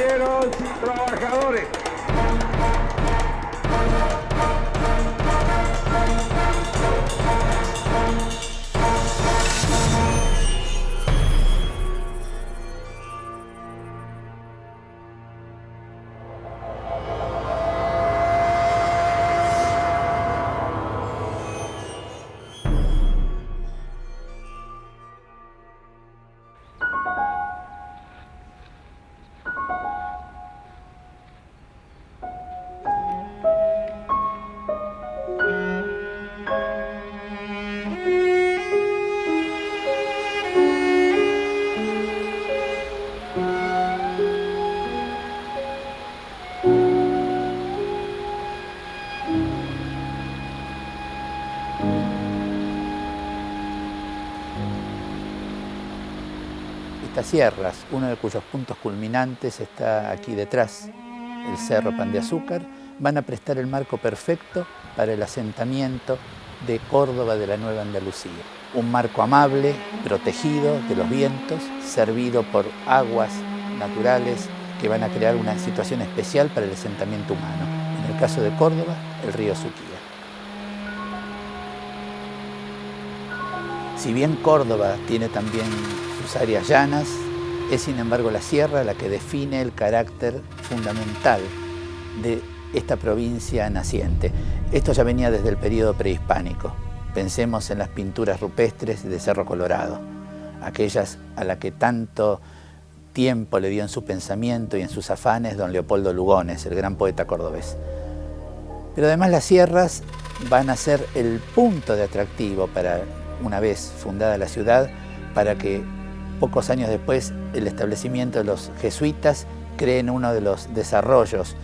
compañeros trabajadores. Estas sierras, uno de cuyos puntos culminantes está aquí detrás, el Cerro Pan de Azúcar, van a prestar el marco perfecto para el asentamiento de Córdoba de la Nueva Andalucía. Un marco amable, protegido de los vientos, servido por aguas naturales que van a crear una situación especial para el asentamiento humano. En el caso de Córdoba, el río Suquía. Si bien Córdoba tiene también sus áreas llanas, es sin embargo la sierra la que define el carácter fundamental de esta provincia naciente. Esto ya venía desde el periodo prehispánico. Pensemos en las pinturas rupestres de Cerro Colorado, aquellas a las que tanto tiempo le dio en su pensamiento y en sus afanes don Leopoldo Lugones, el gran poeta cordobés. Pero además las sierras van a ser el punto de atractivo para, una vez fundada la ciudad, para que pocos años después el establecimiento de los jesuitas creen uno de los desarrollos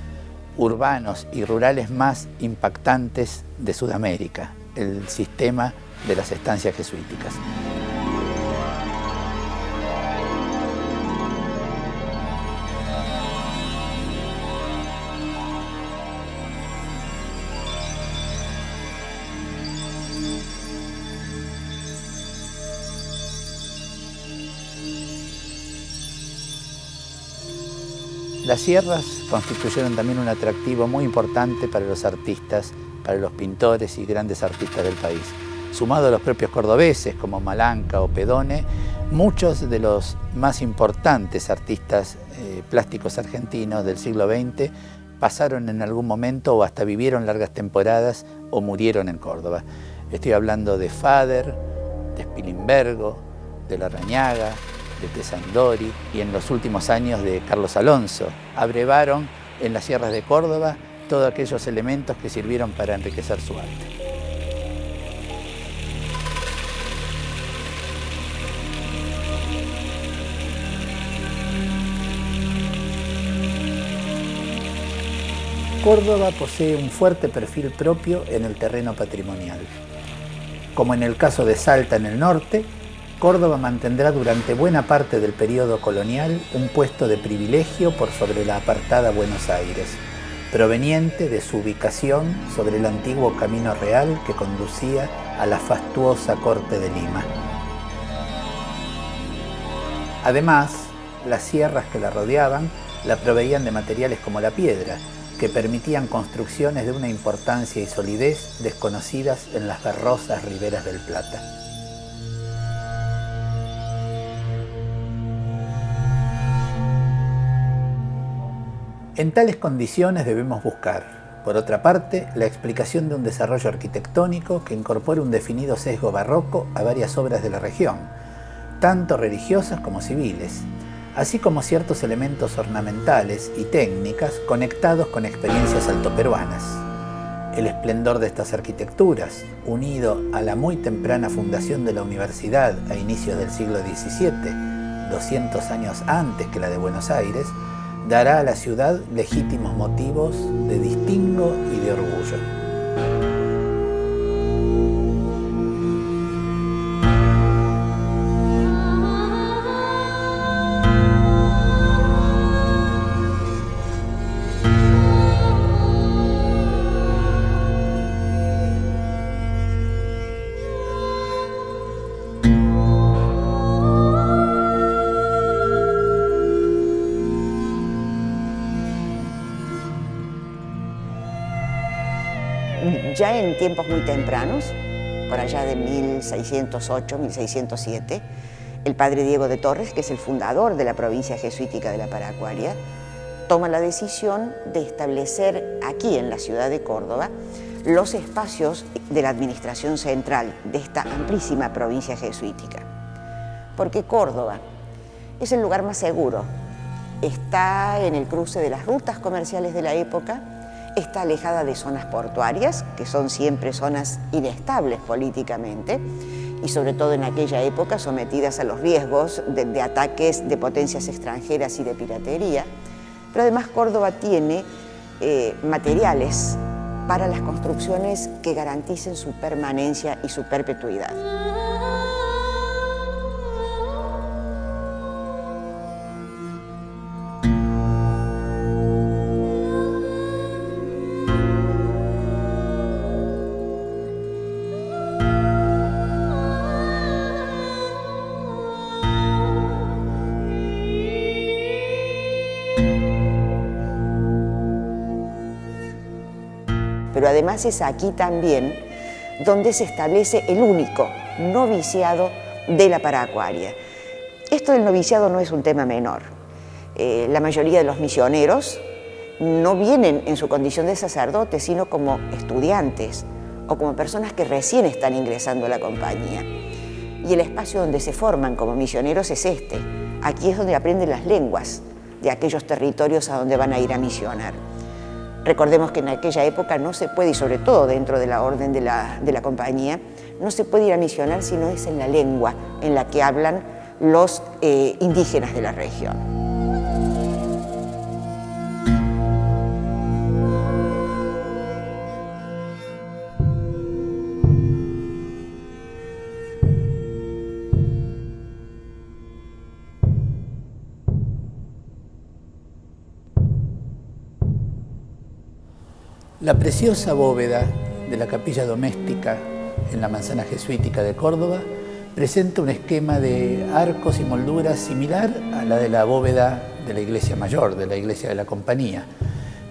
urbanos y rurales más impactantes de Sudamérica, el sistema de las estancias jesuíticas. Las sierras constituyeron también un atractivo muy importante para los artistas, para los pintores y grandes artistas del país. Sumado a los propios cordobeses como Malanca o Pedone, muchos de los más importantes artistas plásticos argentinos del siglo XX pasaron en algún momento o hasta vivieron largas temporadas o murieron en Córdoba. Estoy hablando de Fader, de Spilimbergo, de Larrañaga, de Tesandori y en los últimos años de Carlos Alonso. Abrevaron en las sierras de Córdoba todos aquellos elementos que sirvieron para enriquecer su arte. Córdoba posee un fuerte perfil propio en el terreno patrimonial. Como en el caso de Salta en el norte, Córdoba mantendrá durante buena parte del periodo colonial un puesto de privilegio por sobre la apartada Buenos Aires, proveniente de su ubicación sobre el antiguo camino real que conducía a la fastuosa corte de Lima. Además, las sierras que la rodeaban la proveían de materiales como la piedra, que permitían construcciones de una importancia y solidez desconocidas en las barrosas riberas del Plata. En tales condiciones debemos buscar, por otra parte, la explicación de un desarrollo arquitectónico que incorpore un definido sesgo barroco a varias obras de la región, tanto religiosas como civiles, así como ciertos elementos ornamentales y técnicas conectados con experiencias altoperuanas. El esplendor de estas arquitecturas, unido a la muy temprana fundación de la universidad a inicios del siglo XVII, 200 años antes que la de Buenos Aires, dará a la ciudad legítimos motivos de distingo y de orgullo. ya en tiempos muy tempranos, por allá de 1608, 1607, el padre Diego de Torres, que es el fundador de la provincia jesuítica de la Paracuaria, toma la decisión de establecer aquí en la ciudad de Córdoba los espacios de la administración central de esta amplísima provincia jesuítica. Porque Córdoba es el lugar más seguro, está en el cruce de las rutas comerciales de la época, está alejada de zonas portuarias, que son siempre zonas inestables políticamente, y sobre todo en aquella época sometidas a los riesgos de ataques de potencias extranjeras y de piratería. Pero además Córdoba tiene materiales para las construcciones que garanticen su permanencia y su perpetuidad. Pero además es aquí también donde se establece el único noviciado de la Paracuaria. Esto del noviciado no es un tema menor. La mayoría de los misioneros no vienen en su condición de sacerdotes, sino como estudiantes o como personas que recién están ingresando a la compañía. Y el espacio donde se forman como misioneros es este. Aquí es donde aprenden las lenguas de aquellos territorios a donde van a ir a misionar. Recordemos que en aquella época no se puede, y sobre todo dentro de la orden de la compañía, no se puede ir a misionar si no es en la lengua en la que hablan los indígenas de la región. La preciosa bóveda de la capilla doméstica en la manzana jesuítica de Córdoba presenta un esquema de arcos y molduras similar a la de la bóveda de la iglesia mayor, de la iglesia de la compañía,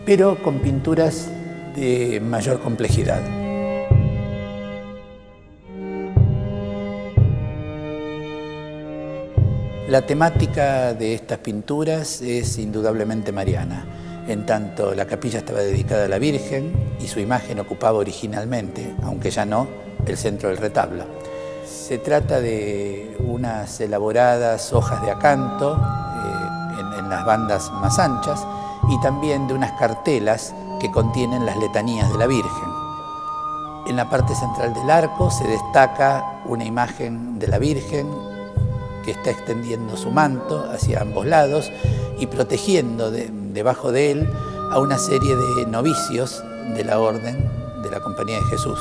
pero con pinturas de mayor complejidad. La temática de estas pinturas es indudablemente mariana. En tanto, la capilla estaba dedicada a la Virgen y su imagen ocupaba originalmente, aunque ya no, el centro del retablo. Se trata de unas elaboradas hojas de acanto en las bandas más anchas y también de unas cartelas que contienen las letanías de la Virgen. En la parte central del arco se destaca una imagen de la Virgen que está extendiendo su manto hacia ambos lados y protegiendo debajo de él a una serie de novicios de la Orden de la Compañía de Jesús.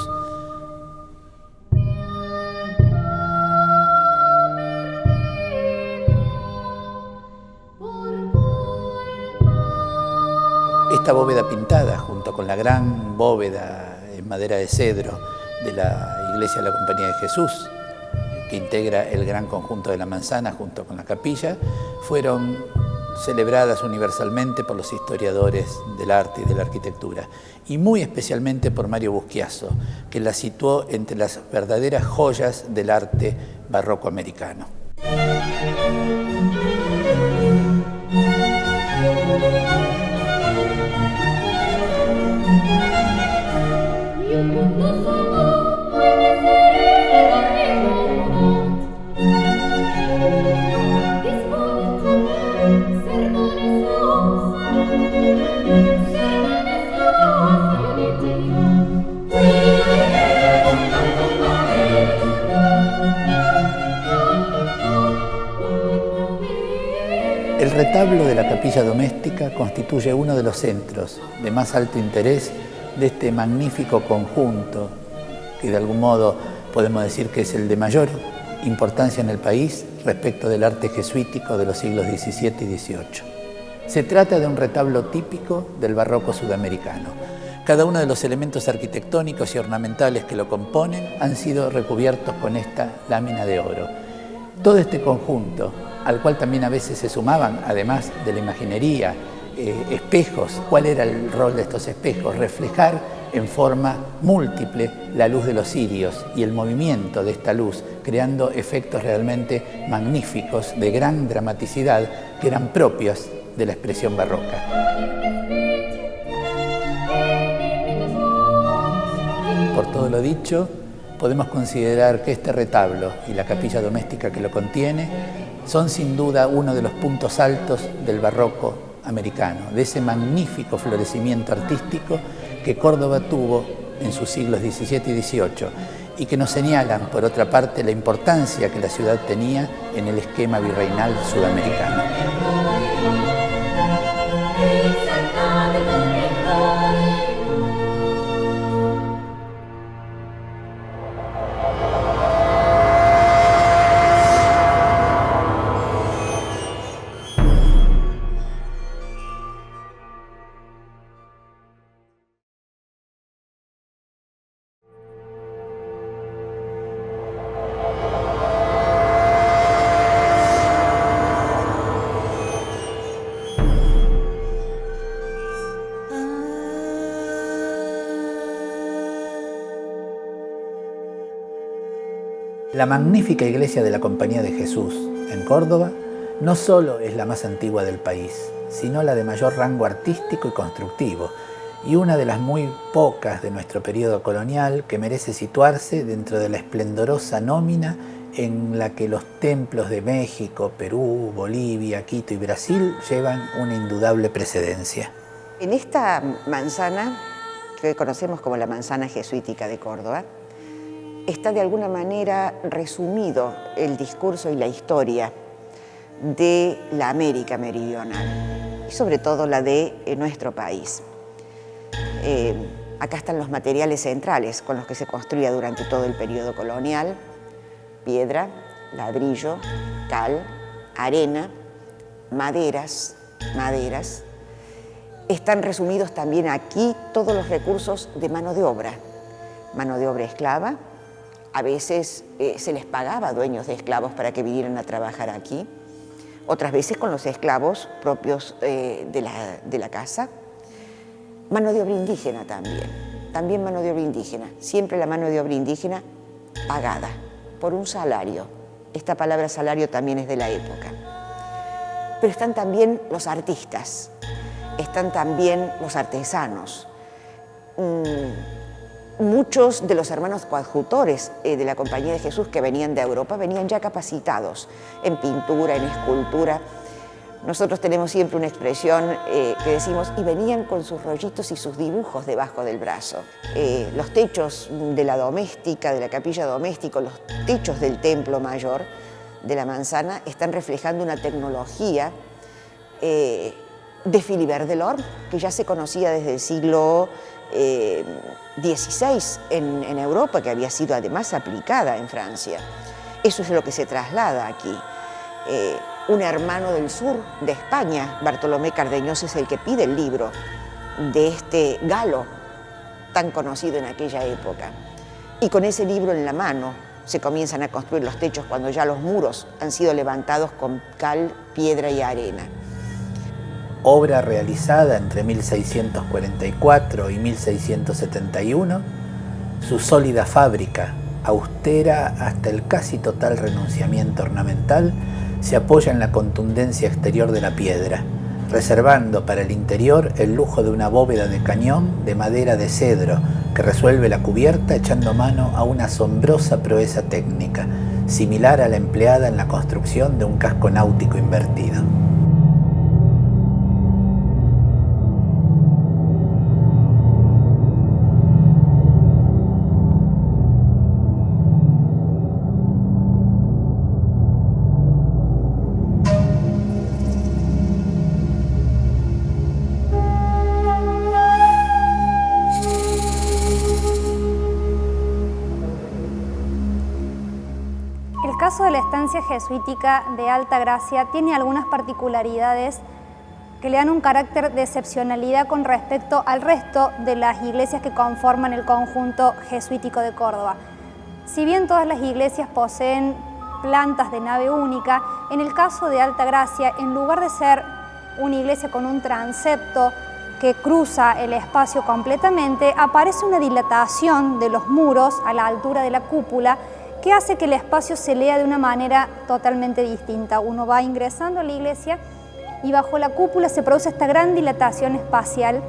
Esta bóveda pintada, junto con la gran bóveda en madera de cedro de la Iglesia de la Compañía de Jesús, que integra el gran conjunto de la manzana junto con la capilla, fueron celebradas universalmente por los historiadores del arte y de la arquitectura, y muy especialmente por Mario Buschiaso, que la situó entre las verdaderas joyas del arte barroco americano. El retablo de la capilla doméstica constituye uno de los centros de más alto interés de este magnífico conjunto, que de algún modo podemos decir que es el de mayor importancia en el país respecto del arte jesuítico de los siglos XVII y XVIII. Se trata de un retablo típico del barroco sudamericano. Cada uno de los elementos arquitectónicos y ornamentales que lo componen han sido recubiertos con esta lámina de oro. Todo este conjunto, al cual también a veces se sumaban, además de la imaginería, espejos. ¿Cuál era el rol de estos espejos? Reflejar en forma múltiple la luz de los cirios y el movimiento de esta luz, creando efectos realmente magníficos de gran dramaticidad que eran propios de la expresión barroca. Por todo lo dicho, podemos considerar que este retablo y la capilla doméstica que lo contiene son sin duda uno de los puntos altos del barroco americano, de ese magnífico florecimiento artístico que Córdoba tuvo en sus siglos XVII y XVIII y que nos señalan, por otra parte, la importancia que la ciudad tenía en el esquema virreinal sudamericano. La magnífica iglesia de la Compañía de Jesús en Córdoba no solo es la más antigua del país, sino la de mayor rango artístico y constructivo, y una de las muy pocas de nuestro periodo colonial que merece situarse dentro de la esplendorosa nómina en la que los templos de México, Perú, Bolivia, Quito y Brasil llevan una indudable precedencia. En esta manzana, que hoy conocemos como la manzana jesuítica de Córdoba, está de alguna manera resumido el discurso y la historia de la América meridional y sobre todo la de nuestro país. Acá están los materiales centrales con los que se construía durante todo el periodo colonial: piedra, ladrillo, cal, arena, maderas. Están resumidos también aquí todos los recursos de mano de obra esclava. A veces se les pagaba a dueños de esclavos para que vinieran a trabajar aquí, otras veces con los esclavos propios de la casa. Mano de obra indígena también mano de obra indígena, siempre la mano de obra indígena pagada por un salario. Esta palabra salario también es de la época. Pero están también los artistas, están también los artesanos. Muchos de los hermanos coadjutores de la Compañía de Jesús que venían de Europa venían ya capacitados en pintura, en escultura. Nosotros tenemos siempre una expresión que decimos, y venían con sus rollitos y sus dibujos debajo del brazo. Los techos de la doméstica, de la capilla doméstica, los techos del templo mayor de la manzana están reflejando una tecnología de Philibert Delorme, que ya se conocía desde el siglo XVI en Europa, que había sido además aplicada en Francia. Eso es lo que se traslada aquí. Un hermano del sur de España, Bartolomé Cardeñoz, es el que pide el libro de este galo tan conocido en aquella época. Y con ese libro en la mano se comienzan a construir los techos cuando ya los muros han sido levantados con cal, piedra y arena. Obra realizada entre 1644 y 1671, su sólida fábrica, austera hasta el casi total renunciamiento ornamental, se apoya en la contundencia exterior de la piedra, reservando para el interior el lujo de una bóveda de cañón de madera de cedro que resuelve la cubierta echando mano a una asombrosa proeza técnica, similar a la empleada en la construcción de un casco náutico invertido. El caso de la estancia jesuítica de Alta Gracia tiene algunas particularidades que le dan un carácter de excepcionalidad con respecto al resto de las iglesias que conforman el conjunto jesuítico de Córdoba. Si bien todas las iglesias poseen plantas de nave única, en el caso de Alta Gracia, en lugar de ser una iglesia con un transepto que cruza el espacio completamente, aparece una dilatación de los muros a la altura de la cúpula que hace que el espacio se lea de una manera totalmente distinta. Uno va ingresando a la iglesia y bajo la cúpula se produce esta gran dilatación espacial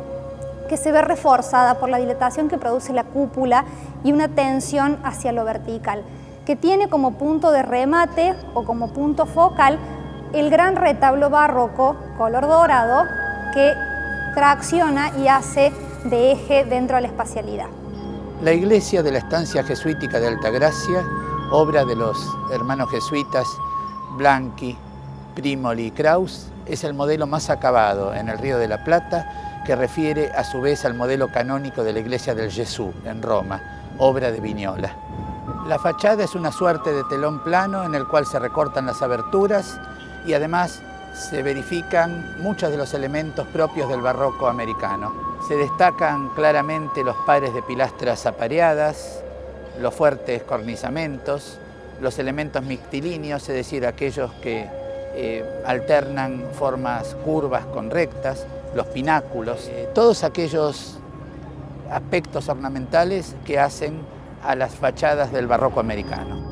que se ve reforzada por la dilatación que produce la cúpula y una tensión hacia lo vertical, que tiene como punto de remate o como punto focal el gran retablo barroco color dorado que tracciona y hace de eje dentro de la espacialidad. La iglesia de la estancia jesuítica de Altagracia, obra de los hermanos jesuitas Blanqui, Primoli y Kraus, es el modelo más acabado en el Río de la Plata, que refiere a su vez al modelo canónico de la iglesia del Gesù en Roma, obra de Vignola. La fachada es una suerte de telón plano en el cual se recortan las aberturas y además se verifican muchos de los elementos propios del barroco americano. Se destacan claramente los pares de pilastras apareadas, los fuertes cornisamentos, los elementos mixtilíneos, es decir, aquellos que alternan formas curvas con rectas, los pináculos, todos aquellos aspectos ornamentales que hacen a las fachadas del barroco americano.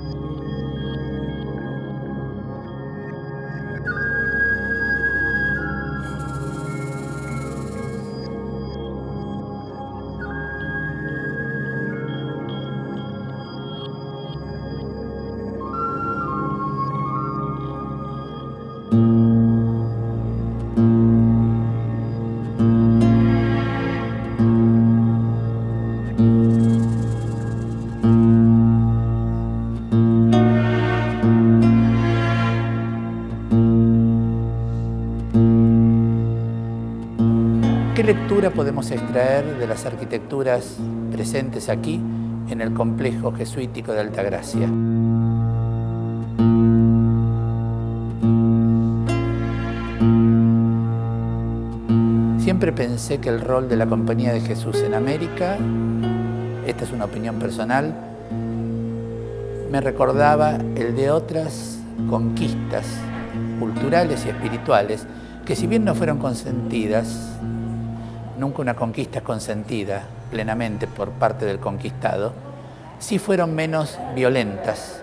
¿Qué lectura podemos extraer de las arquitecturas presentes aquí en el complejo jesuítico de Altagracia? Siempre pensé que el rol de la Compañía de Jesús en América, esta es una opinión personal, me recordaba el de otras conquistas culturales y espirituales que, si bien no fueron consentidas, nunca una conquista es consentida plenamente por parte del conquistado, sí fueron menos violentas,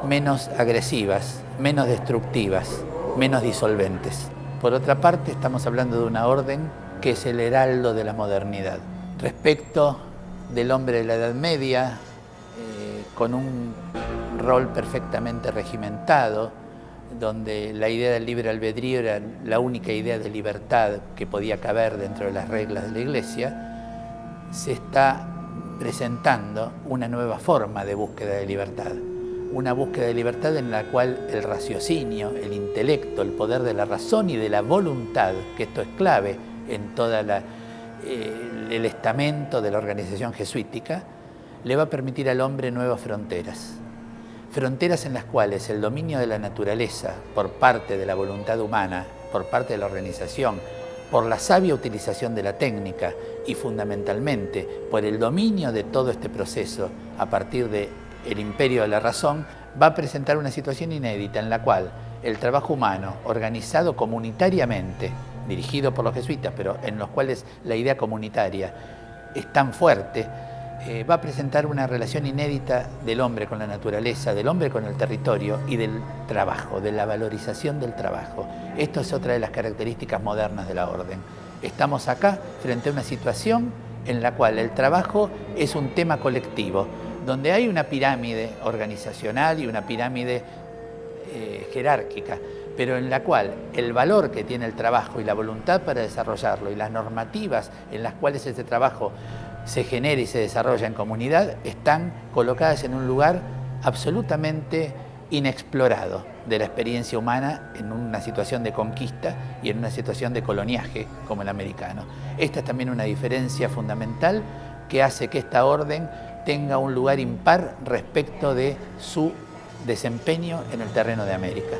menos agresivas, menos destructivas, menos disolventes. Por otra parte, estamos hablando de una orden que es el heraldo de la modernidad. Respecto del hombre de la Edad Media, con un rol perfectamente regimentado, donde la idea del libre albedrío era la única idea de libertad que podía caber dentro de las reglas de la Iglesia, se está presentando una nueva forma de búsqueda de libertad. Una búsqueda de libertad en la cual el raciocinio, el intelecto, el poder de la razón y de la voluntad, que esto es clave en todo el estamento de la organización jesuítica, le va a permitir al hombre nuevas fronteras. Fronteras en las cuales el dominio de la naturaleza por parte de la voluntad humana, por parte de la organización, por la sabia utilización de la técnica y fundamentalmente por el dominio de todo este proceso a partir del imperio de la razón, va a presentar una situación inédita en la cual el trabajo humano organizado comunitariamente, dirigido por los jesuitas, pero en los cuales la idea comunitaria es tan fuerte, va a presentar una relación inédita del hombre con la naturaleza, del hombre con el territorio y del trabajo, de la valorización del trabajo. Esto es otra de las características modernas de la orden. Estamos acá frente a una situación en la cual el trabajo es un tema colectivo, donde hay una pirámide organizacional y una pirámide jerárquica, pero en la cual el valor que tiene el trabajo y la voluntad para desarrollarlo y las normativas en las cuales ese trabajo se genera y se desarrolla en comunidad están colocadas en un lugar absolutamente inexplorado de la experiencia humana en una situación de conquista y en una situación de coloniaje como el americano. Esta es también una diferencia fundamental que hace que esta orden tenga un lugar impar respecto de su desempeño en el terreno de América.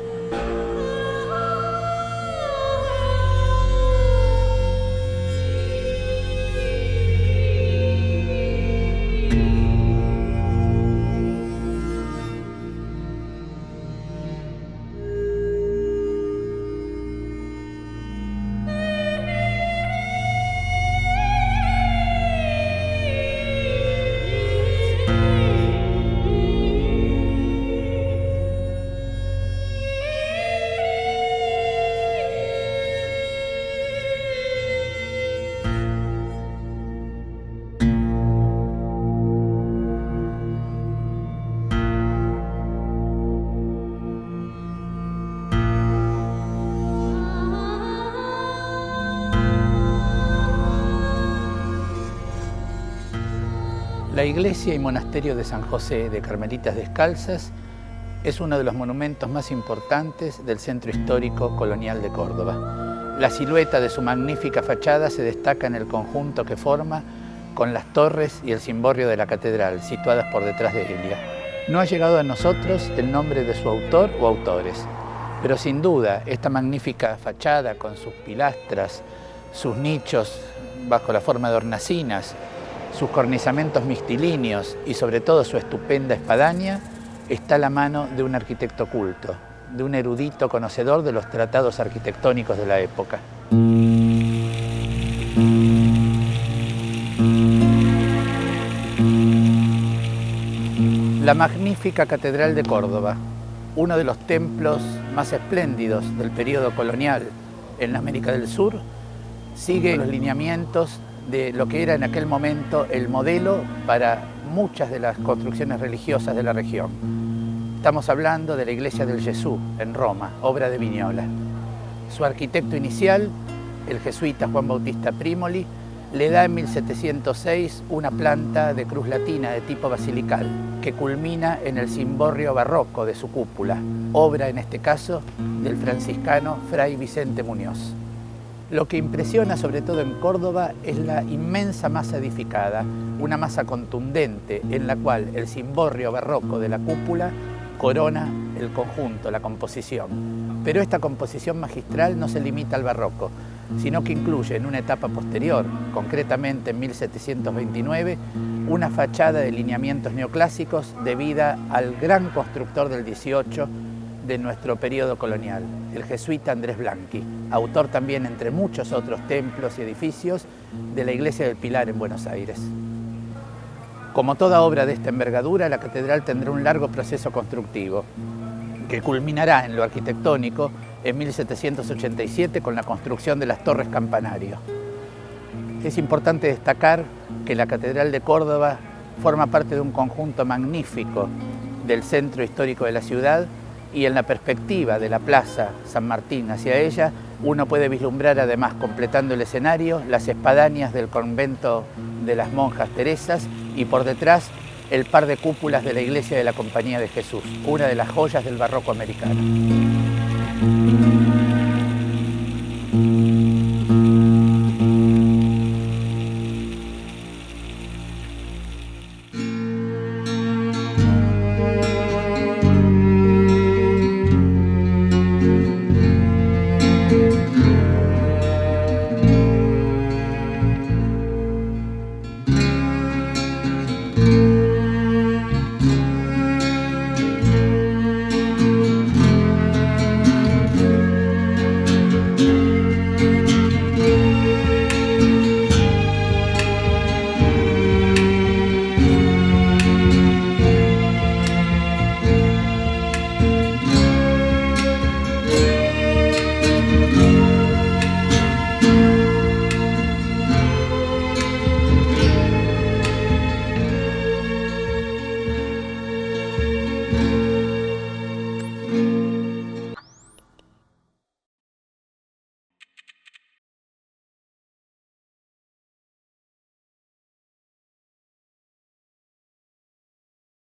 La iglesia y monasterio de San José de Carmelitas Descalzas es uno de los monumentos más importantes del centro histórico colonial de Córdoba. La silueta de su magnífica fachada se destaca en el conjunto que forma con las torres y el cimborrio de la catedral, situadas por detrás de ella. No ha llegado a nosotros el nombre de su autor o autores, pero sin duda esta magnífica fachada con sus pilastras, sus nichos bajo la forma de hornacinas, sus cornisamentos mixtilíneos y sobre todo su estupenda espadaña, está a la mano de un arquitecto culto, de un erudito conocedor de los tratados arquitectónicos de la época. La magnífica Catedral de Córdoba, uno de los templos más espléndidos del periodo colonial en la América del Sur, sigue los lineamientos de lo que era en aquel momento el modelo para muchas de las construcciones religiosas de la región. Estamos hablando de la Iglesia del Gesù en Roma, obra de Vignola. Su arquitecto inicial, el jesuita Juan Bautista Primoli, le da en 1706 una planta de cruz latina de tipo basilical que culmina en el cimborrio barroco de su cúpula, obra en este caso del franciscano Fray Vicente Muñoz. Lo que impresiona sobre todo en Córdoba es la inmensa masa edificada, una masa contundente en la cual el cimborrio barroco de la cúpula corona el conjunto, la composición. Pero esta composición magistral no se limita al barroco, sino que incluye en una etapa posterior, concretamente en 1729, una fachada de lineamientos neoclásicos debida al gran constructor del 18 de nuestro periodo colonial, el jesuita Andrés Blanqui, autor también, entre muchos otros templos y edificios, de la Iglesia del Pilar en Buenos Aires. Como toda obra de esta envergadura, la catedral tendrá un largo proceso constructivo, que culminará en lo arquitectónico en 1787 con la construcción de las torres campanario. Es importante destacar que la Catedral de Córdoba forma parte de un conjunto magnífico del centro histórico de la ciudad, y en la perspectiva de la Plaza San Martín hacia ella, uno puede vislumbrar además, completando el escenario, las espadañas del convento de las monjas Teresas y por detrás el par de cúpulas de la iglesia de la Compañía de Jesús, una de las joyas del barroco americano.